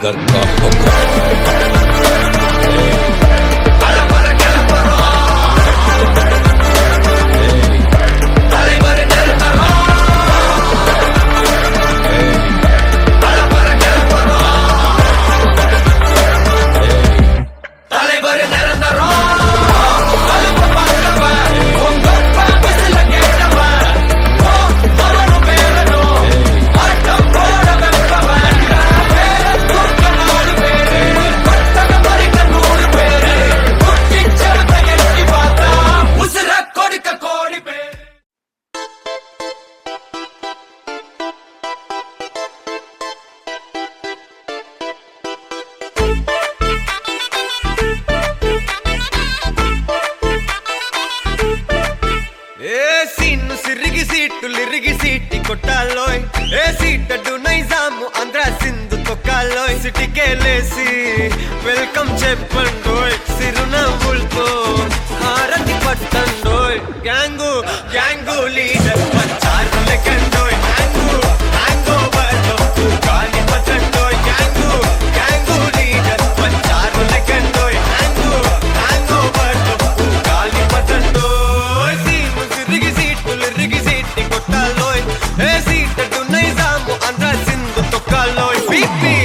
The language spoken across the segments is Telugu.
जिगर का होगा। लिरिगी सीटी कोटालोय ए सीटडू नैजामु आंध्र सिंधु तोकालोय सिटी के लेसी वेलकम చెప్పండోయ్ సిరునవ్వులతో హారతి పట్టండోయ్ గ్యాంగు గ్యాంగు లీడర్ పంచారు లెక్కండోయ్ హ్యాంగు హ్యాంగోవర్ లో గాలి పట్టండోయ్ గ్యాంగు గ్యాంగు లీడర్ పంచారు లెక్కండోయ్ హ్యాంగు హ్యాంగోవర్ లో గాలి పట్టండోయ్ సీము సిరిగి సీటు లిరిగి సీటి కొట్టాలోయ్ ఏ సీటడు నైజాము ఆంధ్ర సింధు తొక్కాలోయ్ పీపీ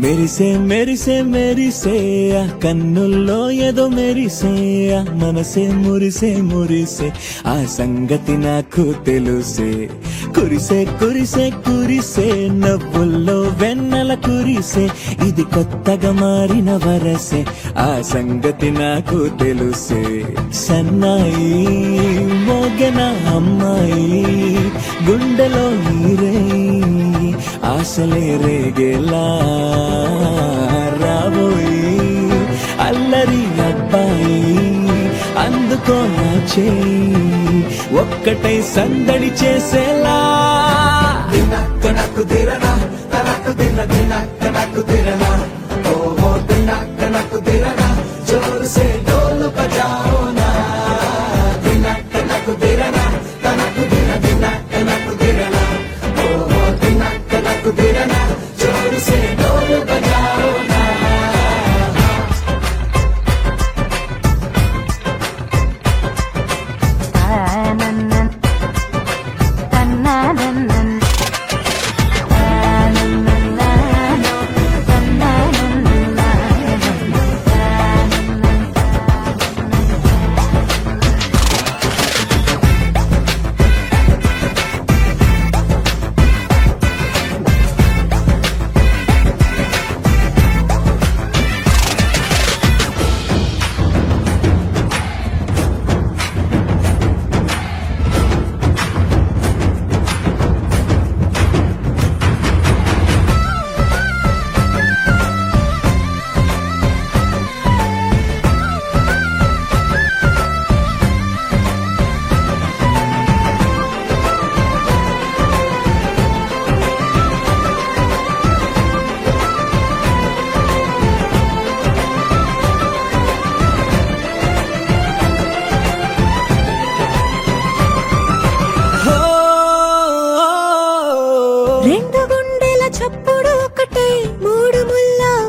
మెరిసే మెరిసే మెరిసే కన్నుల్లో ఏదో మెరిసే మనసే మురిసే మురిసే ఆ సంగతి నాకు తెలుసే కురిసే కురిసే కురిసే నవ్వుల్లో వెన్నెల కురిసే ఇది కొత్తగా మారిన వరసే ఆ సంగతి నాకు తెలుసే సన్నాయి మోగన అమ్మాయి గుండెలో నీరే ఆశలే రేగేలా రాబోయి అల్లరి అబ్బాయి అందుకో నా చేయి ఒక్కటై సందడి చేసేలా నాకు దిరనా తనకు దిన నాకు దిరనా ఓహో నాకు దిరనా జోరు సే డోలు బజాओ నా నాకు దిరనా తనకు దిన నాకు దిరనా ఓహో నాకు దిరనా జోరు సే డోలు బజాओ నా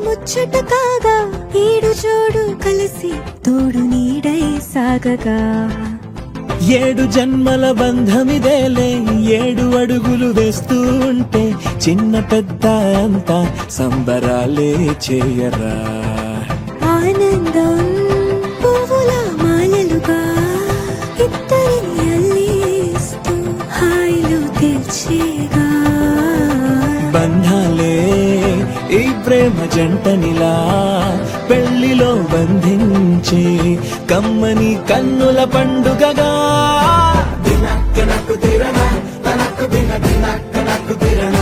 ముచ్చట కాగా ఈడు జోడు కలిసి తోడు నీడై సాగగా ఏడు జన్మల బంధమిదేలే ఏడు అడుగులు వేస్తూ ఉంటే చిన్న పెద్ద అంతా సంబరాలే చేయరా ఆనందం పువ్వుల మాలలుగా ఇద్దరిని అల్లిస్తూ ప్రేమ జంటనిలా పెళ్లిలో బంధించే కమ్మని కన్నుల పండుగగా దినక్కనకు దిరణ తనకు దిన దినక్కనకు దిరణ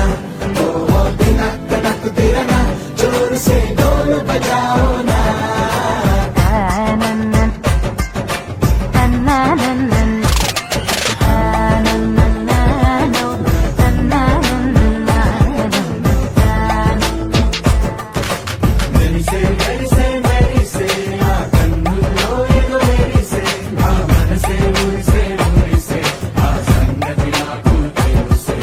ఓ దినక్కనకు దిరణ జోరు సే డోలు బజాओ నా మెరిసే మెరిసే మెరిసే ఆ కన్నుల్లో ఏదో మెరిసే ఆ మనసే మురిసే మురిసే ఆ సంగతి నాకు తెలుసే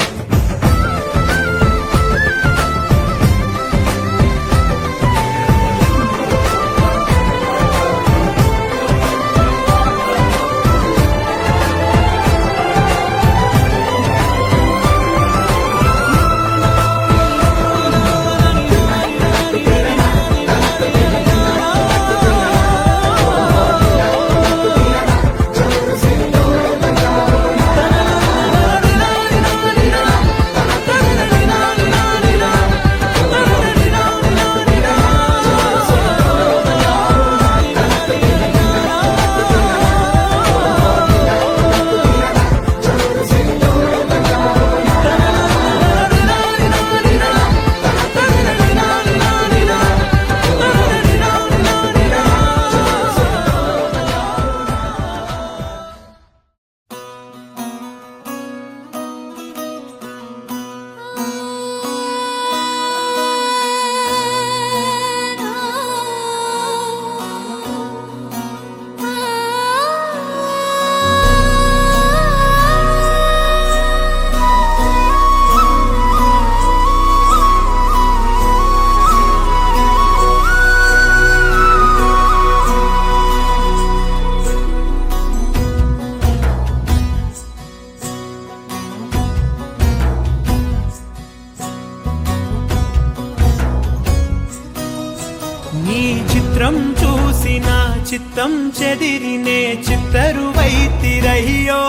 నీ చిత్రం చూసిన చిత్తం చెదిరినే చిత్తరువైతిరయ్యో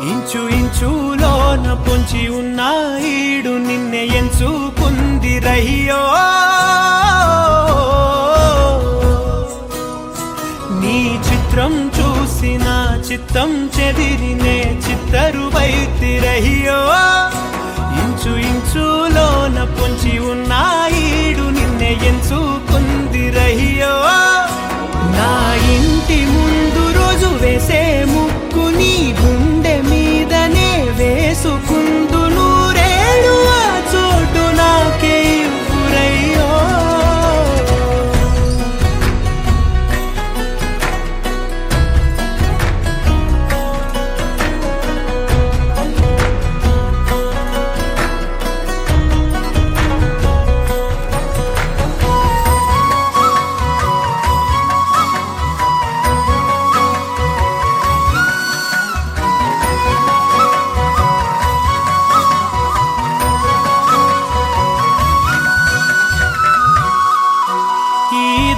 ఇంచు ఇంచులోన పొంచి ఉన్న ఈడు నిన్నే ఎంచుకుందిరయ్యో నీ చిత్రం చూసిన చిత్తం చెదిరినే చిత్తరువైతిరయ్యో ఇంచు ఇంచులోన పొంచి ఉన్న ఈడు నిన్నే ఎంచుకుందిరయ్యో నా ఇంటి ముందు రోజు వేసే ముక్కు నీ గుండె మీదనే వేసుకుందు నూరేడు ఆ చోటు నాకే ఇవ్వురయ్యో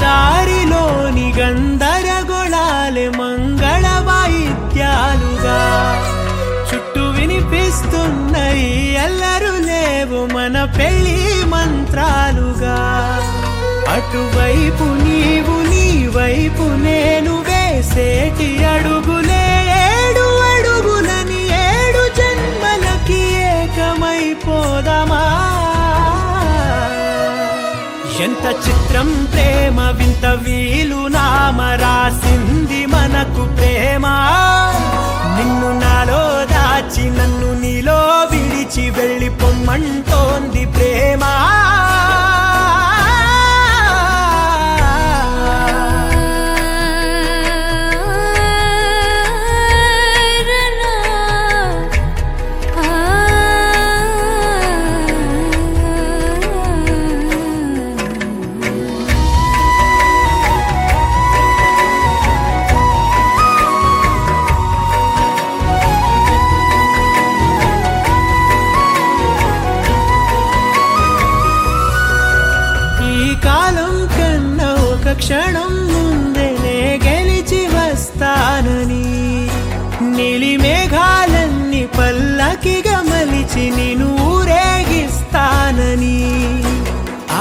దారిలోని గందరగోళాలే మంగళ వాయిద్యాలుగా చుట్టూ వినిపిస్తున్నాయి అల్లరు లేవు మన పెళ్లి మంత్రాలుగా అటువైపు నీవు నీ వైపు నేను వేసేటి అడుగులే ఏడు అడుగులని ఏడు జన్మలకి ఏకమైపోదామా ఎంత చిత్రం ప్రేమ వింత వీలు నామ రాసింది మనకు ప్రేమ నిన్ను నాలో దాచి నన్ను నీలో విడిచి వెళ్ళిపోమ్మంటోంది ప్రేమ క్షణం ముందేనే గెలిచి వస్తానని నీలి మేఘాలన్నీ పల్లకిగా మలిచి పిలిచి నిన్ను ఊరేగిస్తానని.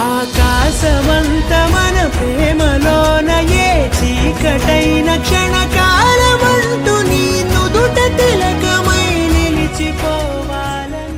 ఆకాశమంత మన ప్రేమలోన ఏ చీకటైన క్షణకాలమంటూ నీ నుదుట తిలకమై నిలిచిపోవాలని.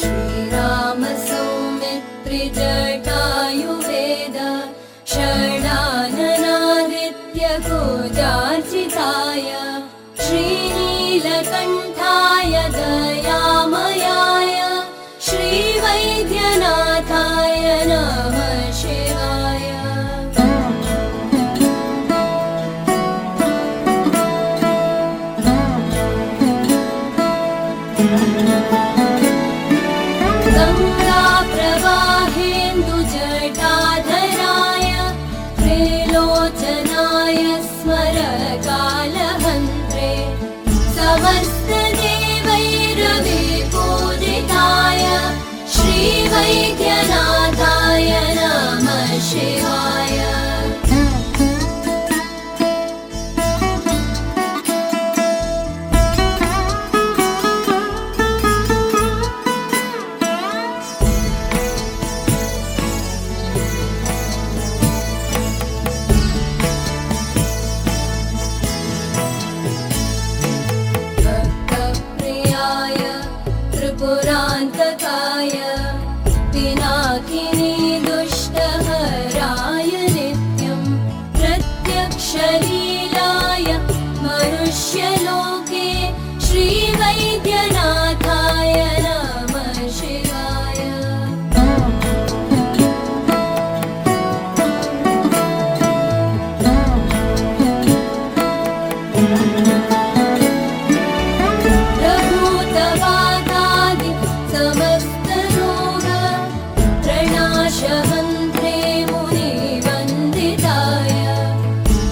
श्रीराम सौमित्रि जटायुवेद शरणाननादित्य गोजार्चिताय श्रीनीलकण्ठाय दयामयाय श्रीवैद्यनाथाय नमः शिवाय. गङ्गाप्रवाहेन्दुजटाधराय त्रिलोचनाय स्मरकालहन्त्रे समस्तदेवैरविपूजिताय श्रीवैद्यनाथाय नमः शिवाय. भक्तप्रियाय त्रिपुरान्तकाय पिनाकिनी दुष्टहराय नित्यं प्रत्यक्षलीलाय मनुष्यलोके श्रीवैद्यनाथाय नमः शिवाय. प्रभूतवादादि समस्तरोग प्रणाशहन्त्रे मुनिवन्दिताय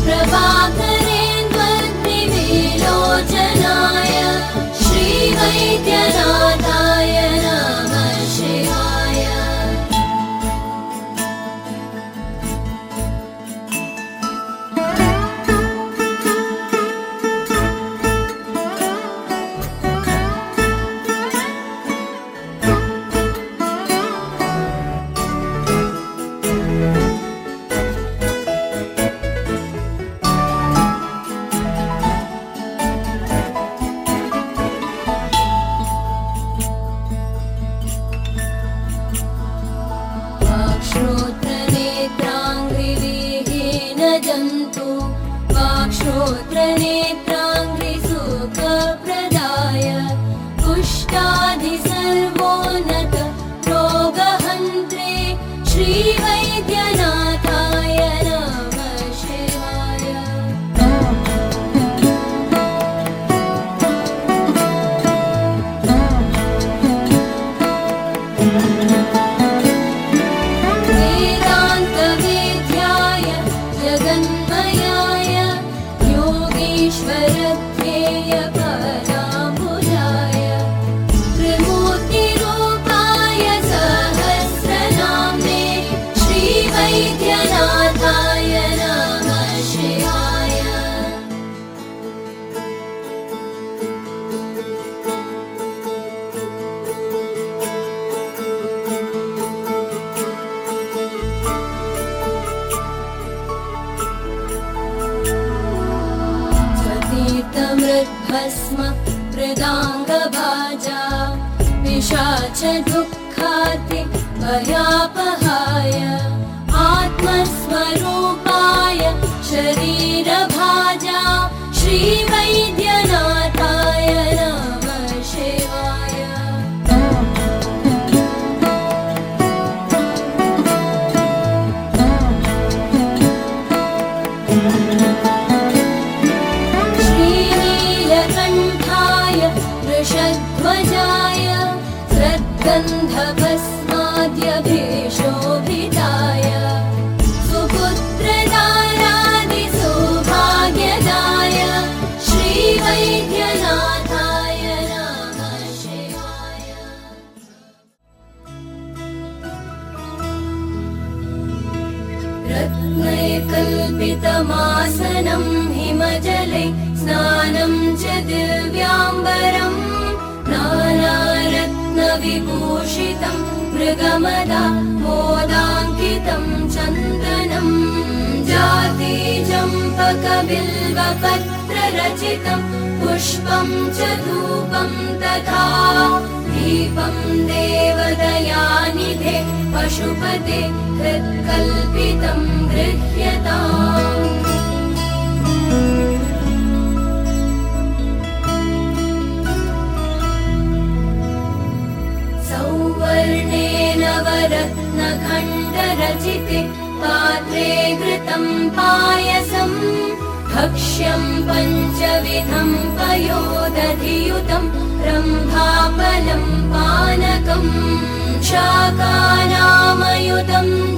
प्रभाकरेन्द्वर्निविलोचनाय श्रीवैद्यनाथाय नमः शिवाय. वाक्श्रोत्रनेत्राङ्घ्रिविहीन जन्तु वाक्श्रोत्रनेत्राङ्घ्रिसुखप्रदाय कुष्ठादिसर्वोन्नत रोगहन्त्रे श्रीवैद्यनाथाय नमः शिवाय. वेदान्तवेद्याय जगन्मयाय योगीश्वरध्येय पराम्बुजाय त्रिमूर्तिरूपाय सहस्रनाम्ने श्रीवैद्यनाथाय नमः शिवाय. स्वतीर्थमृद्भस्म मृदाङ्गभाजा पिशाचदुःखाति भयापहाय आत्मस्वरूपाय शरीरभाजा श्रीवैद्यनाथाय नमः शिवाय. श्रीनीलकण्ठाय वृषध्वजाय श्रद्गन्धभस्माद्यभीषोभिताय रत्नैकल्पितमासनं हिमजले स्नानं च दिव्याम्बरम् नानारत्नविभूषितं मृगमदा मोदाङ्कितं चन्दनम् जातिचम्पकबिल्वपत्ररचितं पुष्पं च धूपं तथा दीपं देवदयानिधे पशुपते हृत्कल्पितं गृह्यताम् सौवर्णेन वरत्नखण्डरचिते पात्रे घृतं पायसम् भक्ष्यं पञ्चविधं पयोदधियुतं रम्भाफलं पानकम् शाकानामयुतं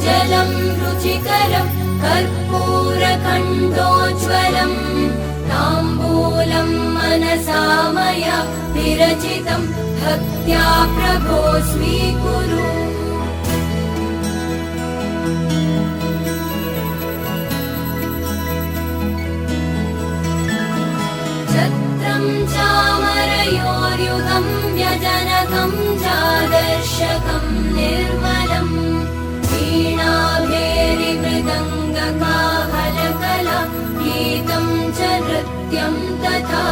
जलं रुचिकरं कर्पूरखण्डोज्ज्वलम् ताम्बूलं मनसा मया विरचितं भक्त्या प्रभो स्वीकुरु छत्रं चामरयोर्युगं व्यजनकं चादर्शकं निर्मलम् वीणाभेरिमृदङ्गकाहलकला गीतं च नृत्यं तथा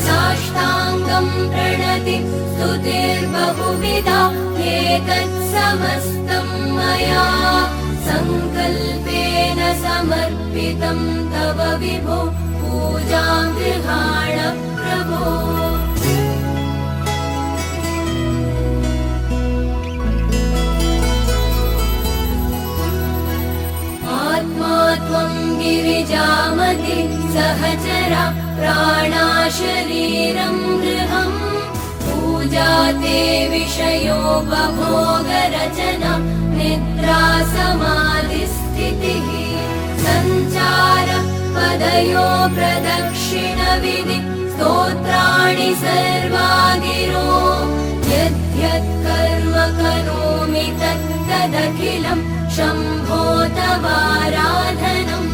साष्टाङ्गं प्रणति स्तुतिर्बहुविधा एतत् समस्तं मया सङ्कल्पेन समर्पितं तव विभो पूजां गृहाण प्रभो आत्मा त्वं गिरिजामति सहचरा प्राणाशरीरं गृहम् पूजा ते विषयोपभोगरचना निद्रा समाधिस्थितिः सञ्चार पदयो प्रदक्षिणविधि स्तोत्राणि सर्वा गिरो यद्यत् कर्म करोमि तत्तदखिलं शम्भो तवाराधनम्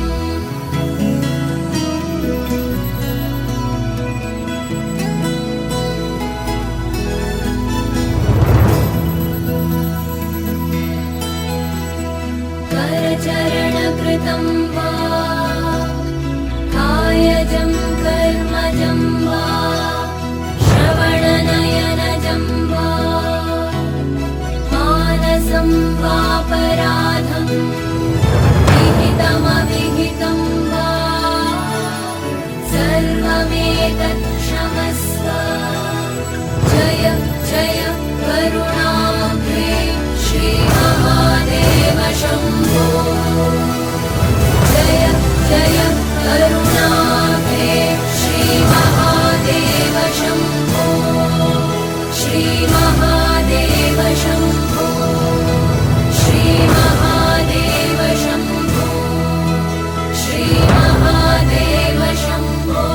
करचरणकृतं वा कायजं कर्मजं वा श्रवणनयनजं वा मानसं वापराधं विहितमविहितं वा सर्वमेतत् क्षमस्व जय जय करुणाब्धे श्रीमहादेव शम्भो जय जय करुणाब्धे श्रीमहादेव शम्भो श्रीमहादेव शम्भो श्रीमहादेव शम्भो श्रीमहादेव शम्भो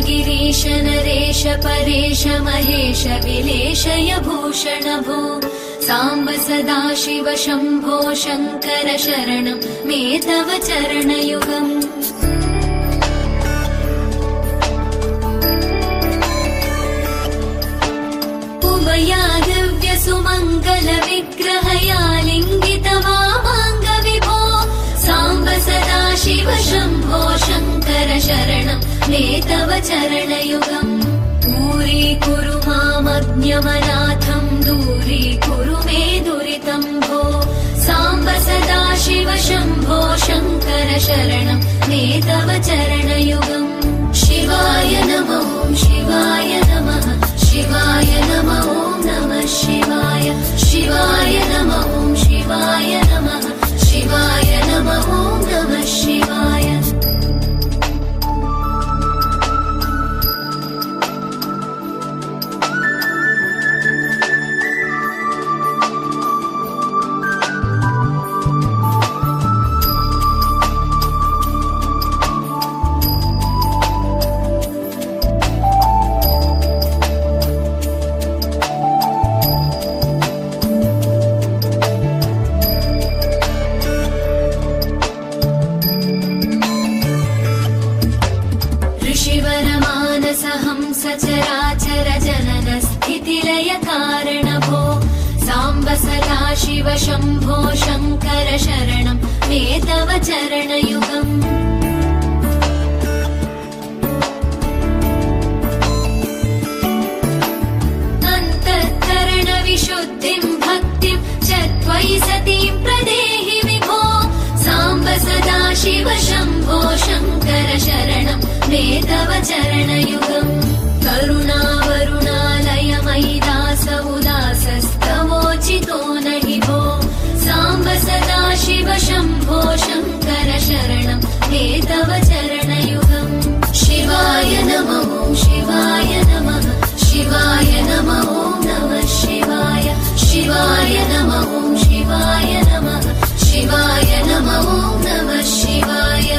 गिरीश नरेश परेश महेश विलेशय भूषण भो साम्ब सदाशिव शम्भो शङ्कर शरणं मे तव चरणयुगम् उमया दिव्य सुमङ्गल विग्रहया लिङ्गित वामाङ्ग विभो साम्ब सदाशिव शम्भो शङ्कर शरणं मे तव चरणयुगम् दूरीकुरु मामज्ञमनाथं दूरीकुरु मे दुरितं भो साम्ब सदाशिव शम्भो शङ्कर शरणं मे तव चरणयुगम् शिवाय नमः शिवाय नमः राक्षसहंस चराचर जनन स्थितिलय कारणभो साम्ब सदा शिव शम्भो शङ्कर शरणं मे तव चरणयुगम् विशुद्धिं भक्तिं च त्वयि सतीं प्रदेहि विभो साम्ब सदा शिव शम्भो शङ्कर शरणं मे तव चरणयुगम् करुणावरुणालय मयि दास उदासस्तवोचितो न हि भो साम्ब सदा शिव शम्भो शङ्कर शरणं मे तव चरणयुगम् शिवाय नमः शिवाय नमः शिवाय नमः नमः शिवाय शिवाय नमः शिवाय नमः शिवाय नमः नमः शिवाय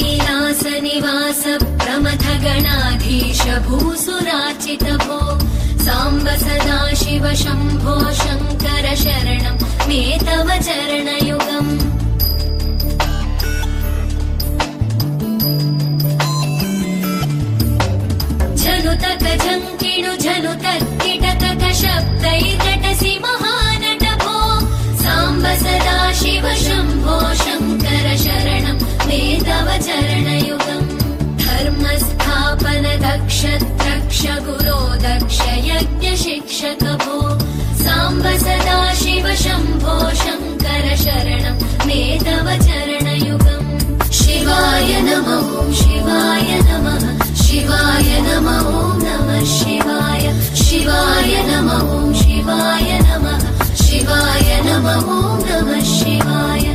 कैलासनिवास प्रमथ गणाधीश भूसुरार्चित भो साम्ब सदा शिव शम्भो शङ्कर शरणं मे तव चरणयुगम् झनुतक झङ्किणु झनुतक किटकक शब्दैर्नटसि महानट भो साम्ब सदा शिव शम्भो शङ्कर शरणं मे तव चरणयुगम् धर्मस्थापन दक्ष द्रक्ष गुरो दक्ष यज्ञ शिक्षक भो साम्ब सदा शिव शम्भो शङ्कर शरणं मे तव चरणयुगम् शिवाय नमः शिवाय नमः शिवाय नमः नमः शिवाय शिवाय नमः शिवाय नमः शिवाय नमः नमः शिवाय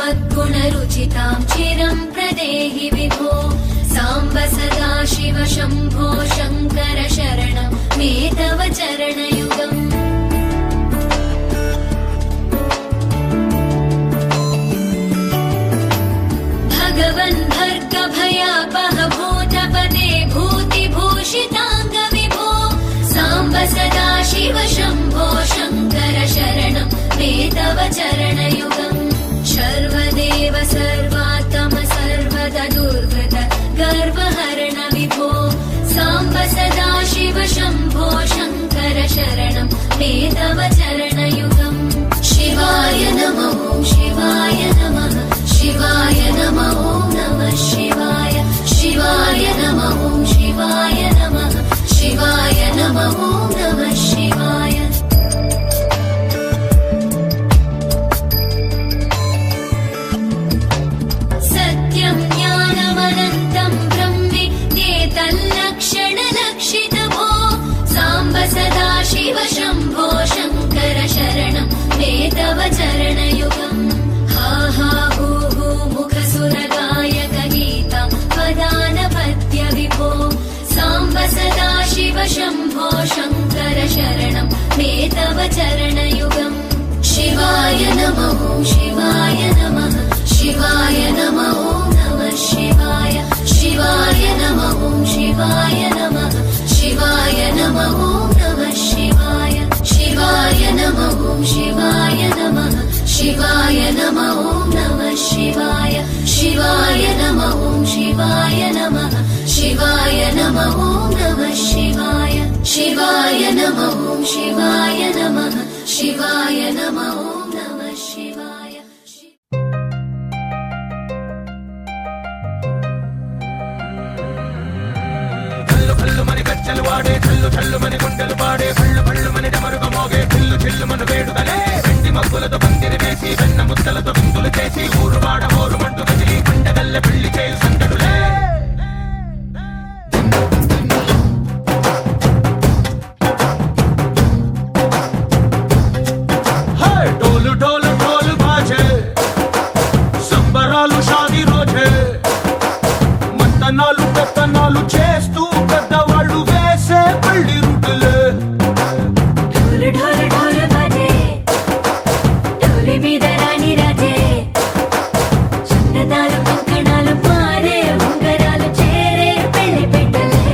चायुस्त्वद्गुणरुचितां चिरं प्रदेहि विभो साम्ब सदा शिव शम्भो शङ्कर शरणं मे तव चरणयुगम् भगवन् भर्ग भयापह भूतपदे भूतिभूषिताङ्ग विभो साम्ब सदा शिव शम्भो शङ्कर शरणं मे तव चरणयुगम् सर्वदेव सर्वात्म सर्वद दुर्गत गर्वहरण विभो साम्ब सदा शिव शम्भो शङ्कर शरणं मे तव चरणयुगम् शिवाय नमः शिवाय नमः शिवाय नमः नमः शिवाय शिवाय नमः शिवाय नमः शिवाय नमः नमः शिवाय सत्यं ज्ञानमनन्तं ब्रह्मेतल्लक्षणलक्षित भो साम्ब सदा शिव शम्भो शङ्कर शरणं मे तव चरणयुगम् हा हा हू हू मुखसुरगायक गीतं वदानपद्य विभो साम्ब सदा शिव शम्भो शङ्कर शरणं मे तव चरणयुगम् शिवाय नमः शिवाय नमः शिवाय नमः नमः शिवाय शिवाय नमः शिवाय नमः शिवाय नमः नमः शिवाय शिवाय नमः शिवाय नमः शिवाय नमः नमः शिवाय शिवाय नमः शिवाय नमः शिवाय नमः नमः शिवाय शिवाय नमः शिवाय नमः शिवाय नमः नमः शिवाय గజ్జలు వాడే చల్లు చల్లు మని గుండెలు పాడే పళ్ళు పళ్ళు మని డమరుగ మోగే చిల్లు చిల్లు మన వేడుదలే వెండి మబ్బులతో పందిరి వేసి వెన్న ముద్దలతో విందులు చేసి ఊరు వాడ ఊరు మంటు కదిలి పండగల్లె పెళ్లి చేయు సందడులే డోలు డోలు డోలు బాజే సంబరాలు షాదీ రోజే మంతనాలు పెత్తనాలు చేస్తూ పెద్దవాళ్ళు వేసే పెళ్లి రుటులే ढोल ढोल ढोल बाजे ढोली మీద రాణి రాజే చందనాలు కంకణాలు మారే ఉంగరాలు చేరే పెళ్లి పెట్టలే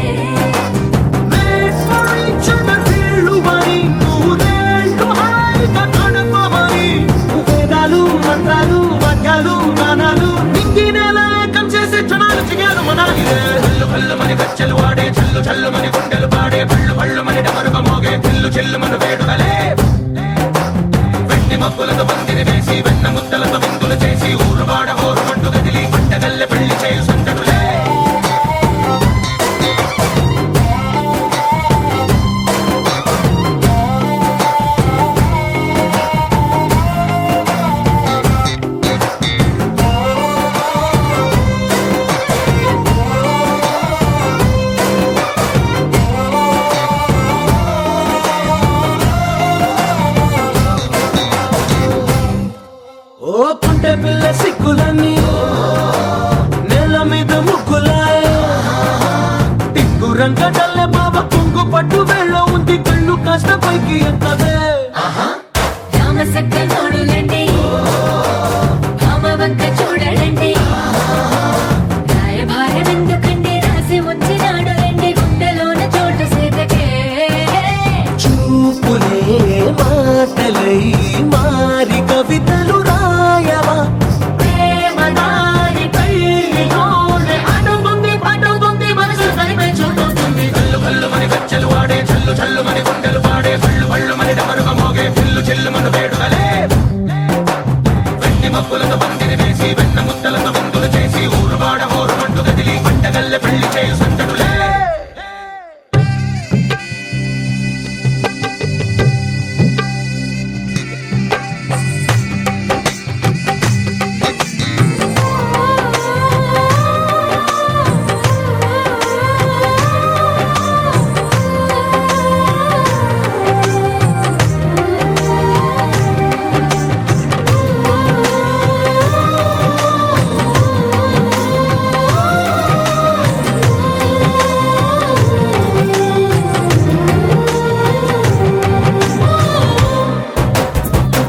వేదాలు మంత్రాలు వాక్యాలు గానాలు నింగినేల ఏకం చేసే క్షణాలు చిగాలు మనాలిలే కళ్ళు కళ్ళు మని గజ్జలు వాడే చల్లు చల్లు మని గుండెలు పాడే పళ్ళు పళ్ళు మని డమరుగ మోగే చిల్లు చిల్లు మన వేడుదలే వెండి మబ్బులతో పందిరి వేసి వెన్న ముద్దలతో విందులు చేసి ఊరు వాడ ఊరు మంటు కదిలి పంటగల్లె పెళ్లి చేయు సందడులే ఓ పుంటె పిల్ల సిక్కులన్నీ నేల మీద ముగ్గులాయ టిక్కు రంగడల్లె బాబ కుంగు పట్టు వేళ్ళ ఉంది కళ్ళు కాస్త పైకి ఎక్కదే రామ సక్క నోడులండి రామ వంక చూడడండి రాయభారం ఎందుకండి రాసి వచ్చినాడు రండి గుండెలోన చోటు సేతకే చూపులే మాటలై మారి కవితలు రాయవా ప్రేమదారి పెళ్లి నోడు అడుగుంది పట్టుకుంది మనసు కలిపే చూడుతుంది కళ్ళు కళ్ళు మని గజ్జలు వాడే చల్లు చల్లు మని గుండెలు పాడే పళ్ళు పళ్ళు మని డమరుగ మోగే చిల్లు చిల్లు మన వేడుదలే వెండి మబ్బులతో పందిరి వేసి వెన్న ముద్దలతో విందులు చేసి ఊరు వాడ ఊరు మంటు కదిలి పంటగల్లె పెళ్లి చేయు సందడులే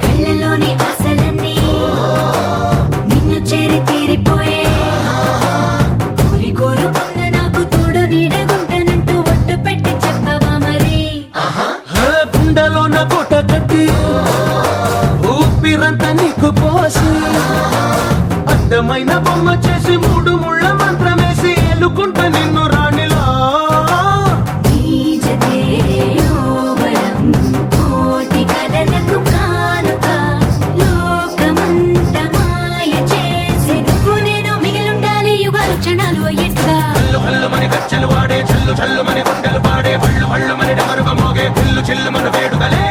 కళ్ళలోని ఆశలన్నీ నిన్ను చేరి తీరిపోయే కోరి కోరుకున్న నాకు తోడు నీడగుంటానంటూ ఒట్టు పెట్టి చెప్పవా మరి గుండెలోన కోట కట్టి ఊపిరంతా నీకు పోసి అడ్డమైన బొమ్మ చేసి మూడు ముళ్ళ మంత్రమేసి ఎలుకుంట నిన్ను రాణిలా నీజతే యోవరం కోటి కలలకు కానుక లోకమంత మాయ చేసి నువ్వు నేను మిగిలుండాలి యుగాలు క్షణాలు ఎట్లా కళ్ళు కళ్ళు మని గజ్జలు వాడే చల్లు చల్లు మని గుండెలు పాడే పళ్ళు పళ్ళు మని డమరుగ మోగే చిల్లు చిల్లు మన వేడుదలే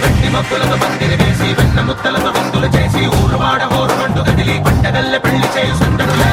వెండి మబ్బులతో పందిరి వేసి వెన్న ముద్దలతో విందులు చేసి ఊరు వాడ ఊరు మంటు కదిలి పంటగల్లె పెళ్లి చేయు సందడులే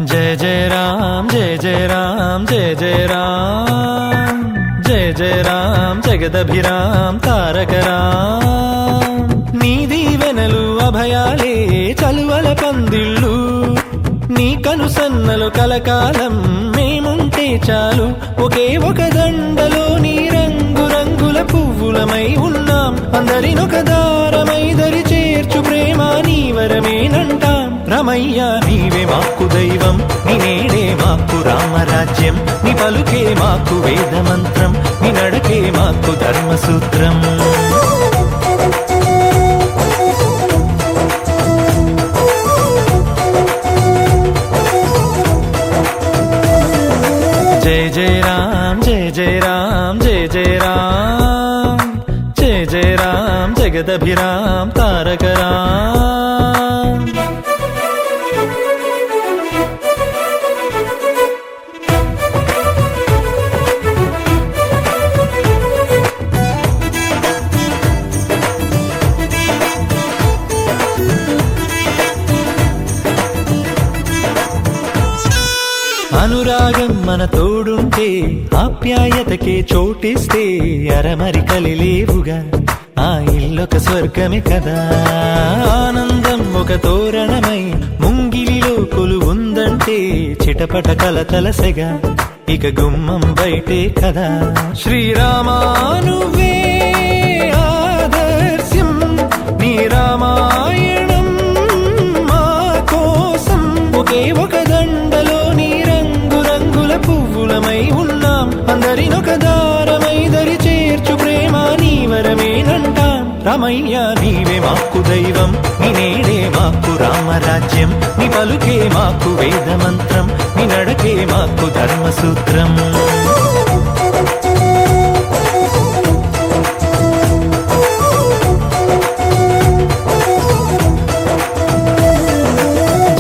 जय जय राम जय जय राम जय जय राम जय जय राम जगदभिराम తారక రామ్ నీ దీవెనలు అభయాలే చలువల పందిళ్ళు నీ కనుసన్నలు కలకాలం మేముంటే చాలు ఒకే ఒక దండలో నీ రంగు రంగుల పువ్వులమై ఉన్నాం అందరినొక దారమై దరి చేర్చు ప్రేమ నీ వరమేనంటాం రమయ్య నీవే మాకు దైవం నీ నేడే మాకు రామరాజ్యం నీ పలుకే మాకు వేద మంత్రం నీ నడకే మాకు ధర్మసూత్రం జయ జయ రామ్ జయ జయ రామ్ జయ జయ రామ్ జయ జయ రామ్ జగదభిరామ్ తారక రామ్ అనురాగం మన తోడుంటే ఆప్యాయతకే చోటిస్తే అరమరికలి లేవుగా ఆ ఇల్లొక స్వర్గమే కదా ఆనందం ఒక తోరణమై ముంగిలిలో కొలువుందంటే చిటపట కలతలసెగా ఇక గుమ్మం బయటే కదా శ్రీరామా నువ్వే ఆదర్శం నీ రామాయణం మా కోసం ఒకే ఒక దండలో నీ రంగు రంగుల పువ్వులమై ఉన్నాం అందరినొక దారమై దరి చేర్చు ప్రేమ నీ వరమేనంటాం రమయ్య నీవే మాకు దైవం నీ నేడే మాకు రామరాజ్యం నీ పలుకే మాకు వేద మంత్రం నీ నడకే మాకు ధర్మసూత్రం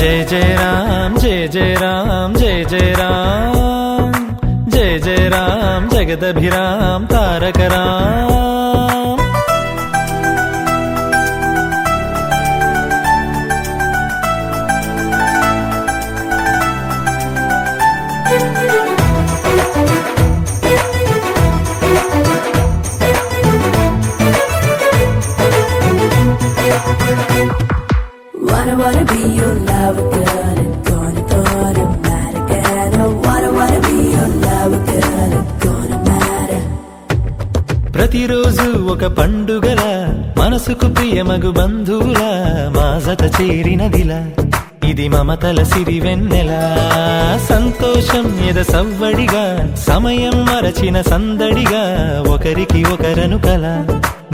జయ జయ రామ్ జయ జయ రామ్ జయ జయ రామ్ జయ జయ రామ్ జగదభిరామ్ తారక Ram Wanna be your lover, girl, and gonna matter, girl. I wanna be your lover, girl, and gonna matter. ప్రతిరోజు ఒక పండుగల మనసుకు ప్రియమగు బంధువుల మా జత చేరినదిలా ఇది మమతల సిరి వెన్నెల సంతోషం ఎద సవ్వడిగా సమయం మరచిన సందడిగా ఒకరికి ఒకరను కల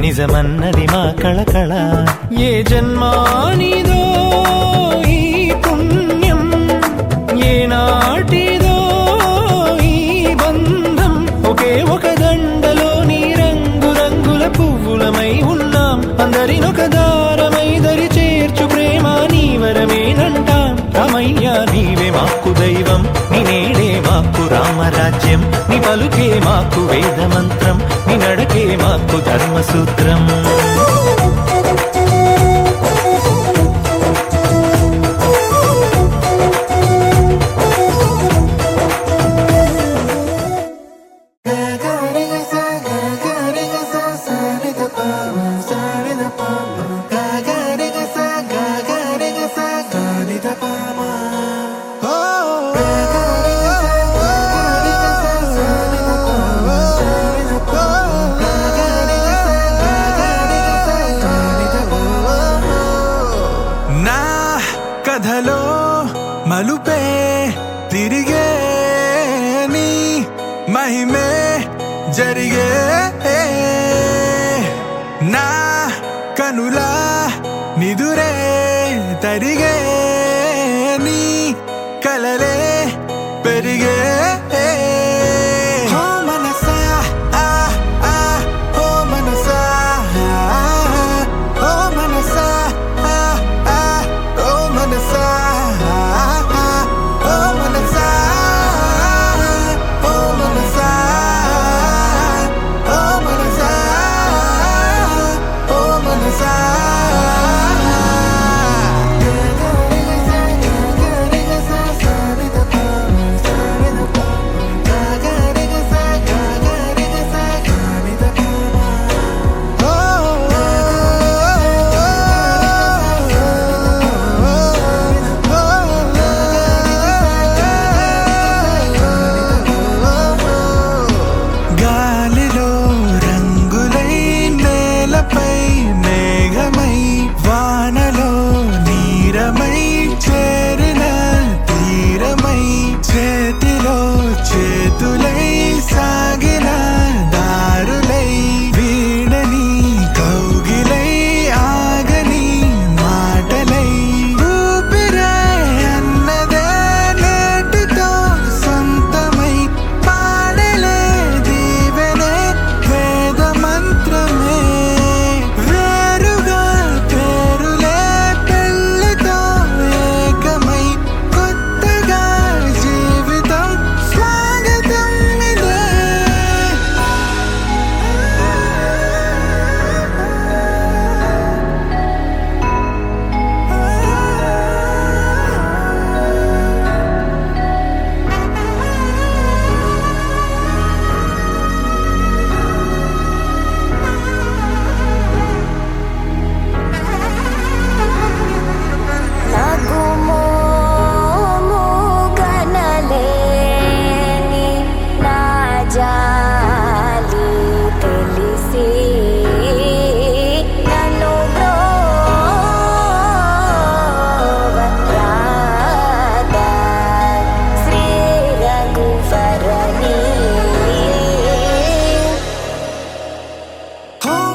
నిజమన్నది మా కళకళ ఏ జన్మానిదో ఈ పుణ్యం ఏ నాటిదో ఈ బంధం ఒకే ఒక దండలో నీ రంగు రంగుల పువ్వులమై ఉన్నాం అందరినొక దారమై దరి చేర్చు ప్రేమ నీ వరమేనంటాం రమయ్య నీవే మాకు దైవం నీ నేడే మాకు రామరాజ్యం నీ పలుకే మాకు వేద మంత్రం నీ నడకే మాకు ధర్మసూత్రం కథలో మలుపే తిరిగే నీ మహిమే జరిగే నా కనులా నిదురే తరిగే నీ కలలే పెరిగే ఓ మనసా ఓ మనసా ఓ మనసా ఓ మనసా ఓ మనసా ఓ మనసా ఓ మనసా ఓ మనసా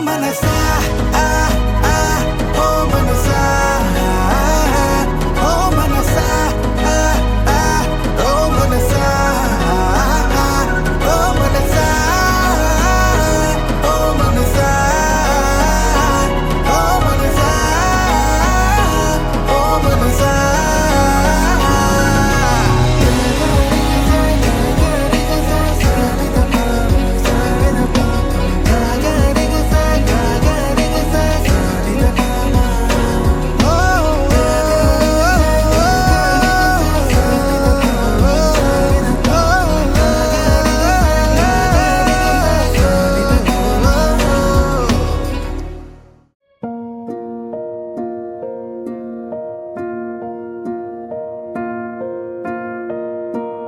మనసా ఓ మనసా ఓ మనసా ఓ మనసా ఓ మనసా ఓ మనసా ఓ మనసా ఓ మనసా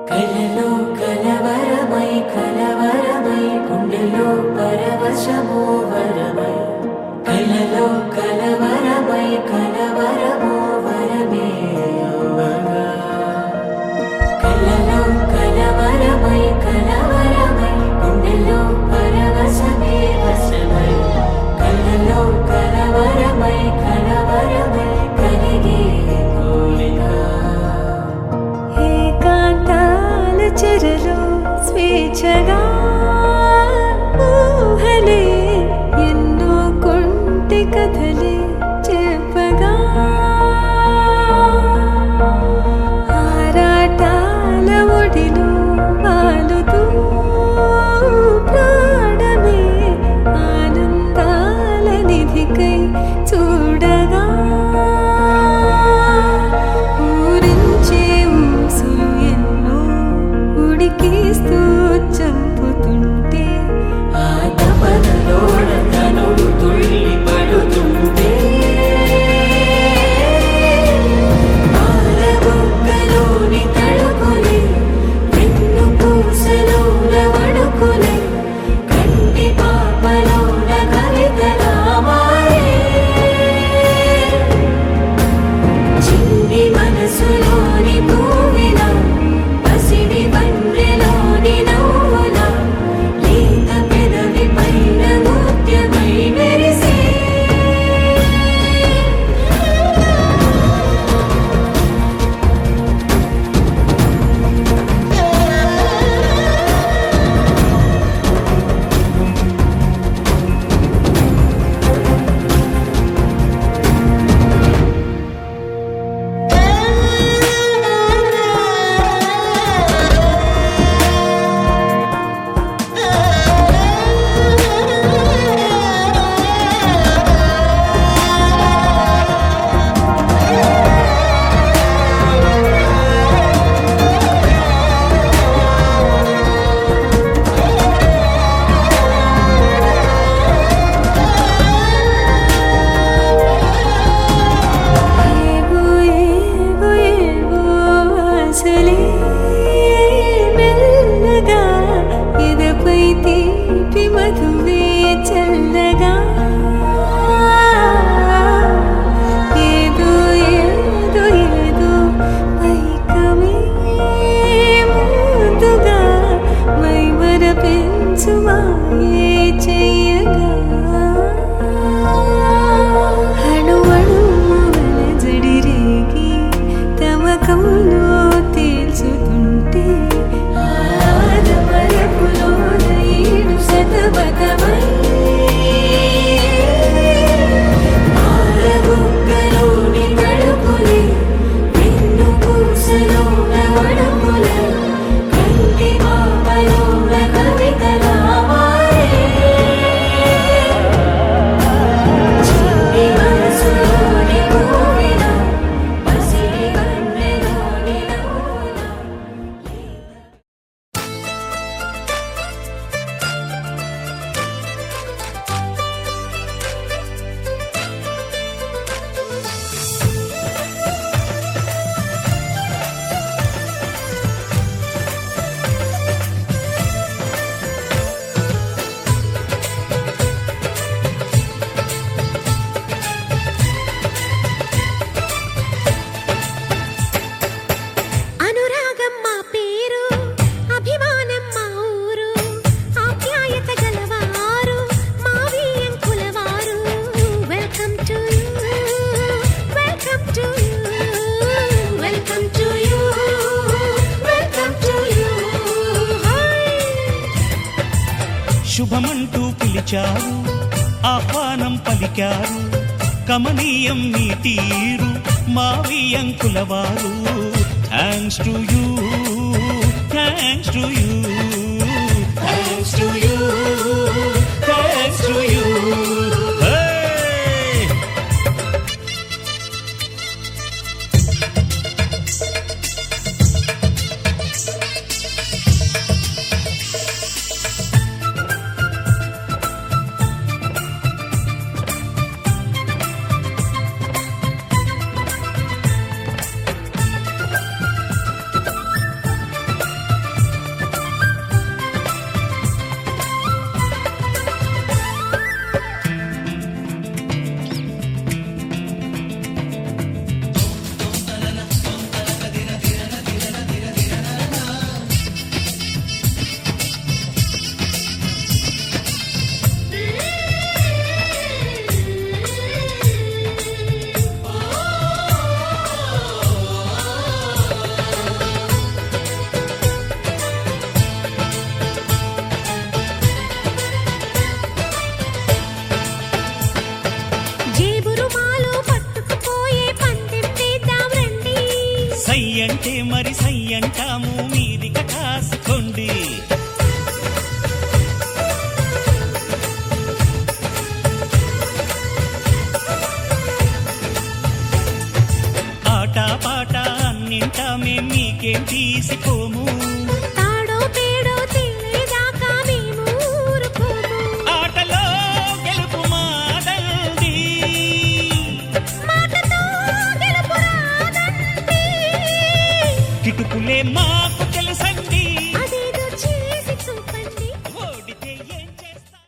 కలలో కలవరమై కలవరమై గుండెలో పరవశమో వరమై కలలో కలవరమై కలవరమో వరమే అవ్వగా కలలో కలవరమై కలవరమై గుండెలో పరవశమే వశమై కలలో కలవరమై కలవరమై కలిగే కోరిక ఏకాంతాల చెరలో స్వేచ్ఛగా ఊహలే ఎన్నో పిలిచారు ఆహ్వానం పలికారు కమనీయం నీ తీరు మావియంకుల వారు thanks to you thanks to you thanks to you thanks to you సయ్యంటే మరి సయ్యంటాము మీది కాసుకోండి ఆట పాట అన్నింటా మేం మీకేం తీసిపోము తాడో పేడో తెలియదాకా మేము ఊరుకోము ఆటలో గెలుపు మాదండి మాటతో గెలుపు రాదండి కిటుకులే మాకు తెలుసండి అదేదో చేసి చూపండి ఓడితే ఏం చేస్తా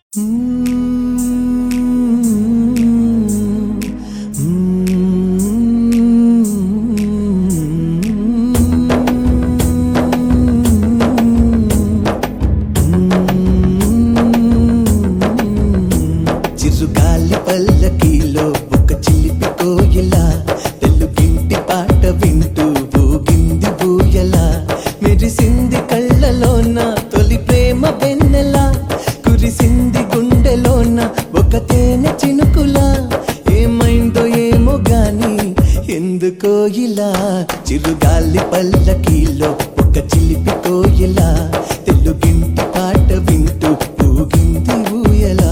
చిరుగాలి పల్లకీలో ఒక చిలిపి కోయిలా తెలుగింటి పాట వింటూ ఊగింది ఊయలా మెరిసింది కళ్ళలోన తొలి ప్రేమ వెన్నెలా కురిసింది గుండెలోన ఒక తేనె చినుకులా ఏమైందో ఏమో గాని ఎందుకో ఇలా చిరుగాలి పల్లకీలో ఒక చిలిపి కోయిలా తెలుగింటి పాట వింటూ ఊగింది ఊయలా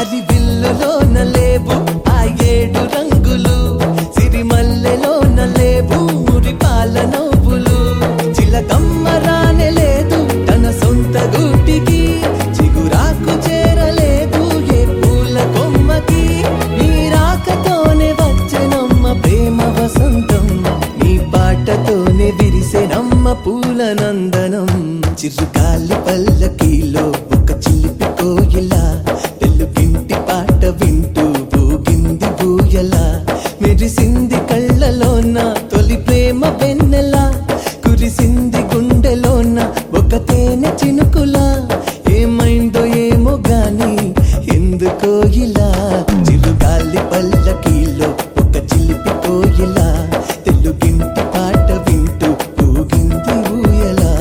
అది విల్లులోన లేవు ఆ 7 రంగులు సిరిమల్లెలోన లేవు మురిపాల నవ్వులు చిలకమ్మ రానే లేదు తన సొంత గూటికి చిగురాకు చేరలేదు ఏ పూల కొమ్మకి నీ రాకతోనే వచ్చెనమ్మ ప్రేమ వసంతం నీ పాటతోనే విరిసెనమ్మ పూల నందనం చిరుగాలి పల్లకీలో ఒక చిలిపి కోయిలా తెలుగింటి పాట వింటూ ఊగింది ఊయలా మెరిసింది కళ్ళలోన తొలి ప్రేమ వెన్నెలా కురిసింది గుండెలోన ఒక తేనె చినుకులా ఏమైందో ఏమో గాని ఎందుకో ఇలా చిరుగాలి పల్లకీలో ఒక చిలిపి కోయిలా తెలుగింటి పాట వింటూ ఊగింది ఊయలా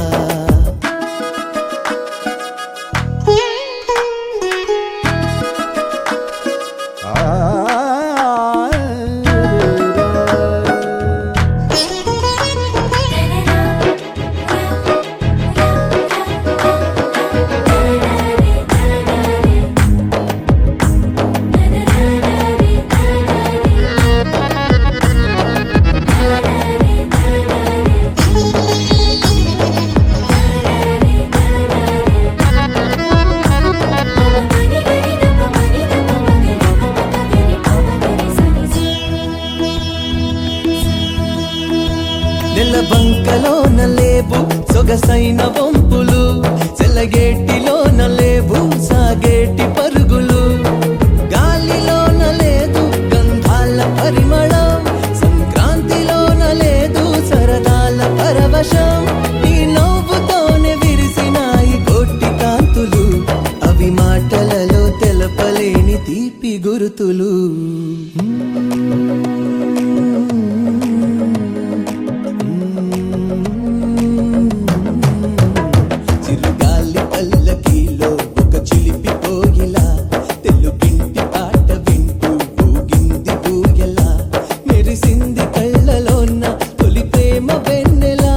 నెల బంకలోన లేవు సొగసైన వంపులు చెరిగేటిలోన లేవు సాగేటి పరుగులు, గాలిలోన లేదు గంధాల పరిమళం, సంక్రాంతిలోన లేదు సరదాల పరవశం. నీ నవ్వుతోనే విరిసినాయి కోటి కాంతులు, అవి మాటలలో తెలపలేని తీపి గుర్తులు. చిరుగాలి పల్లకీలో ఒక చిలిపి కోయిలా, తెలుగింటి పాట వింటూ ఊగింది ఊయలా, మెరిసింది కళ్ళలోన తొలి ప్రేమ వెన్నెలా,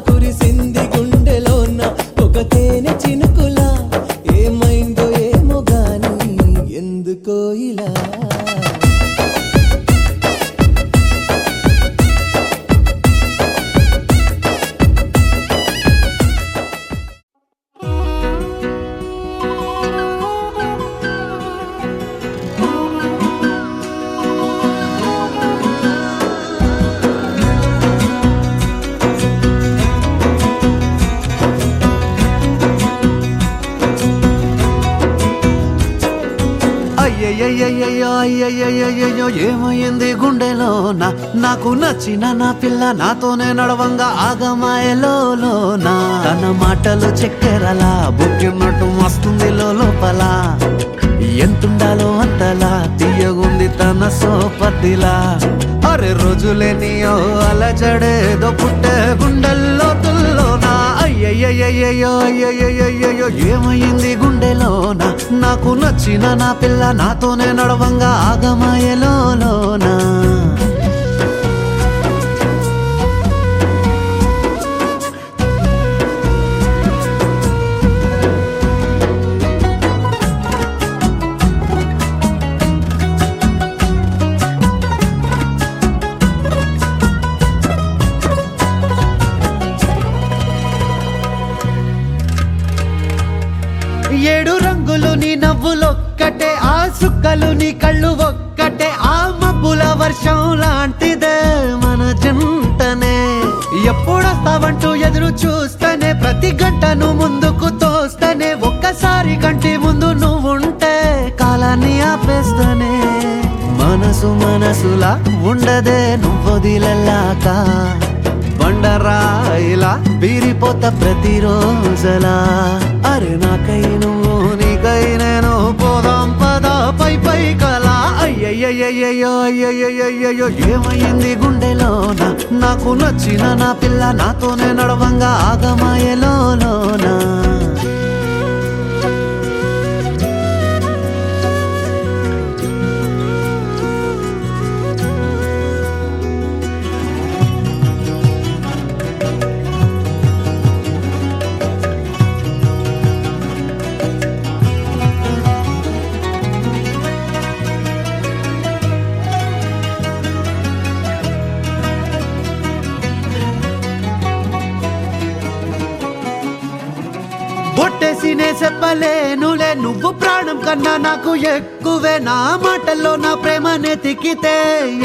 కురిసింది గుండెలోన ఒక తేనె చినుకులా, ఏమైందో ఏమో గాని ఎందుకో ఇలా. అయ్యయ్యయ్యయ్యో అయ్యయ్యయ్యో ఏమైంది గుండెలోన, నాకు నచ్చిన నా పిల్ల నాతోనే నడవంగా ఆగమాయలోన, తన మాటలు చక్కెరలా బుక్కినట్టు వస్తుంది లోపల, ఎంతుండాలో అంతలా తీయగుంది తన సోపతిలా. అరే రోజులేనియో అలజడేదో పుట్టే గుండెల్లో తుల్లోనా, అయ్యయ్యయ్యయ్యో అయ్యయ్యయ్యో ఏమైంది గుండెలోన, నాకు నచ్చిన నా పిల్ల నాతోనే నడవంగా ఆగమాయలోనా. ఏడు రంగులు నీ నవ్వులొక్కటే, ఆ సుక్కలు నీ కళ్ళు ఒక్కటే, ఆ మబ్బుల వర్షం లాంటిదే మన జంటనే. ఎప్పుడొస్తావంటూ ఎదురు చూస్తేనే, ప్రతి గంటను ముందుకు తోస్తేనే, ఒక్కసారి కంటి ముందు నువ్వుంటే కాలాన్ని ఆపేస్తానే. మనసు మనసులా ఉండదే నువ్వొదిలెల్లాక, బండరాయిలా బీరిపోత ప్రతిరోజలా. అరే నాకై నువ్వు నీకై నేను పోదాం పద పై పై కలా. అయ్యయ్యయ్యో అయ్యయ్యయ్యో ఏమైంది గుండెలోన, నాకు నచ్చిన నా పిల్ల నాతోనే నడవంగా ఆగమాయలోనా. బొట్టేసినే చెప్పలేనులే, నువ్వు ప్రాణం కన్నా నాకు ఎక్కువే, నా మాటల్లో నా ప్రేమనే తిక్కితే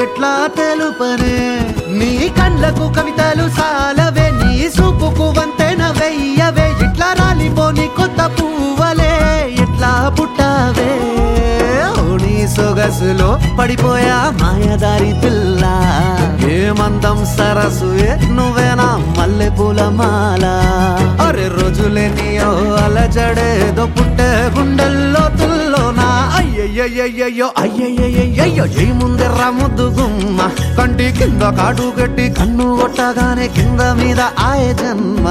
ఎట్లా తెలుపనే. నీ కళ్ళకు కవితలు సాలవే, నీ సూపుకు వంతెన వెయ్యవే, ఇట్లా రాలిపోని కొత్త పువ్వలే ఎట్లా పుట్టావే. నీ సొగసులో పడిపోయా మాయదారి పిల్ల, ఏమందం సరసుయే నువ్వేనా మల్లె పూల మాల. అరే రోజులేనియో అలజడేదో పుట్టే గుండెల్లో తుల్లోనా, అయ్యయ్యయ్యో అయ్యయ్యయ్యో ఏముందిర్రా ముద్దు గుమ్మ, కంటి కింద కాటు కట్టి కన్ను కొట్టగానే కింద మీద ఆయ జన్మ.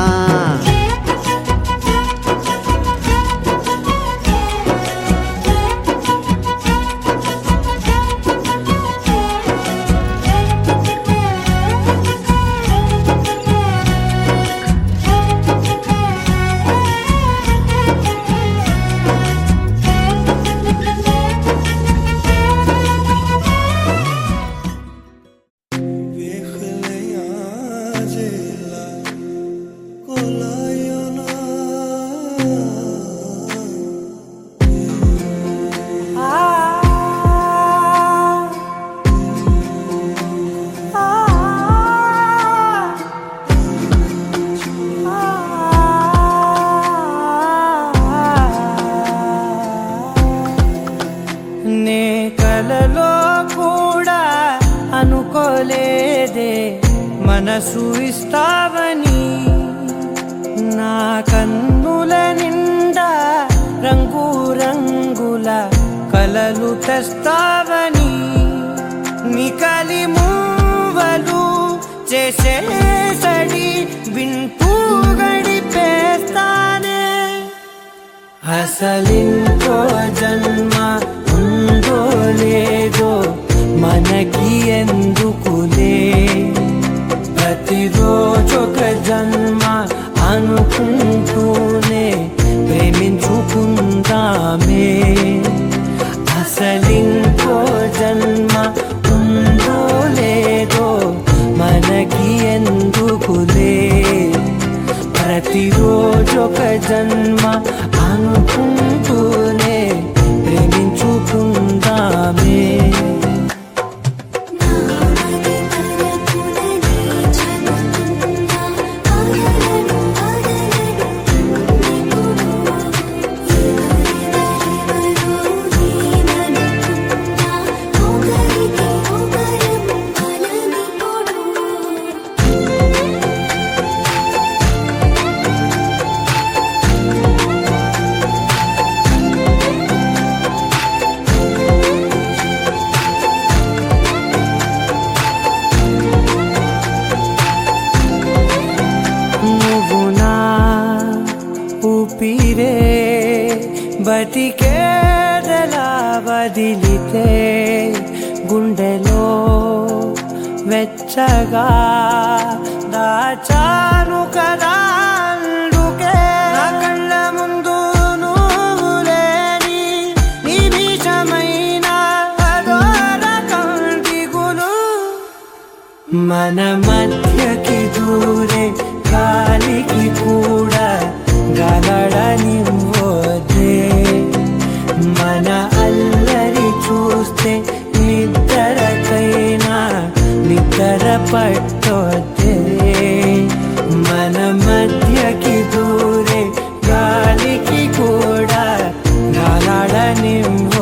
Kola మనసు ఇస్తావని నా కన్నుల నిండా రంగు రంగుల కలలు తెస్తావని నికలి మూవలు చేసేసడి వింటూ గడిపేస్తానే అసలింకో జన్మ ఉందో లేదో మనకి ఎందుకులే ప్రతిరోజొక జన్మ అనుకుంటూనే ప్రేమించుకుందామే అసలింకో జన్మ ఉందో లేదో మనకి ఎందుకులే ప్రతిరోజొక జన్మ అనుకుంటూనే ప్రేమించుకుందామే ఊపిరే బతికేదలా వదిలితే గుండెలో వెచ్చగా దాచాను కదా అందుకే నా కళ్ళ ముందు నువ్వు లేని నిమిషమైన అదోరకం దిగులు మన మధ్యకి దూరే గాలికి కూడా గలడనివ్వదే మన అల్లరి చూస్తే నిద్రకైనా నిద్ర పట్టొద్దే మన మధ్యకి దూరే గాలికి కూడా గలడనివ్వదే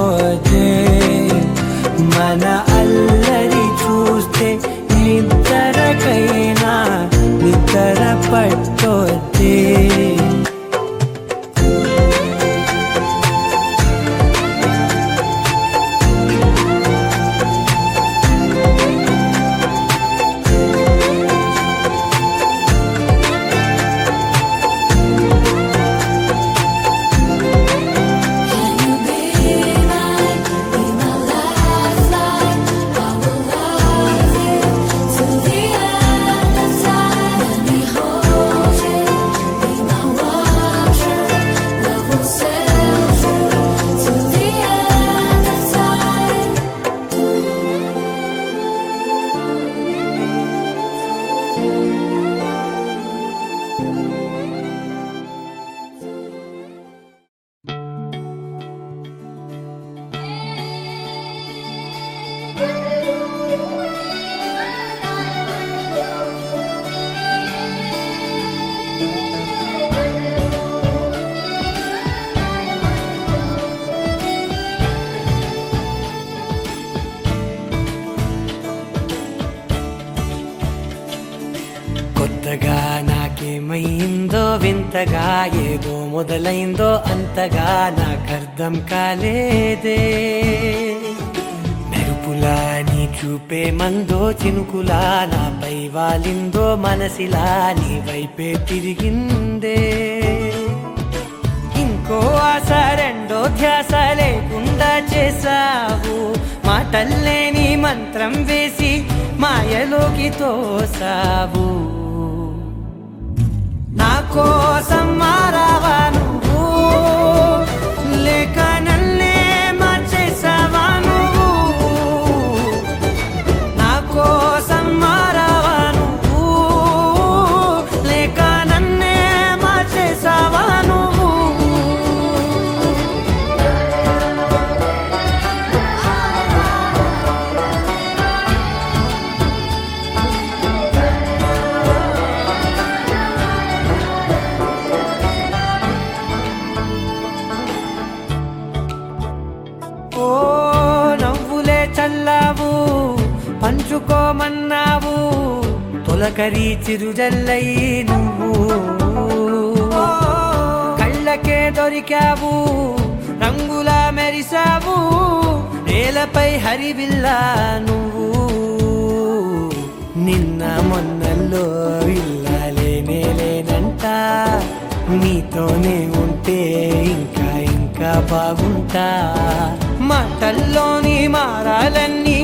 మన అల్లరి చూస్తే నిద్రకైనా నిద్ర పట్టొద్దే కొత్తగా నాకేమైందో వింతగా ఏదో మొదలైందో అంతగా నాకర్థం కాలేదే మెరుపులా నీ చూపే మందో చినుకులా నాపై వాలిందో మనసిలా నీ వైపే తిరిగిందే ఇంకో ఆశ రెండో ధ్యాస లేకుండా చేసావు మాటల్లే నీ మంత్రం వేసి మాయలోకి తోసావు నా కోసం మారావా నువ్వు లేక నన్నే మార్చేసావా నువ్వు నా కోసం మారావా నువ్వు లేక నన్నే మార్చేసావా నువ్వు తొలకరి చిరుజల్లై నువ్వు కళ్ళకే దొరికావు రంగులా మెరిసావు నేలపై హరివిల్లా నువ్వు నిన్న మొన్నల్లో విల్లాలేనే లేనంట నీతోనే ఉంటే ఇంకా ఇంకా బాగుంటా మాటల్లోని మారాలన్నీ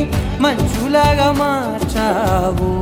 మంచులాగా మార్చావు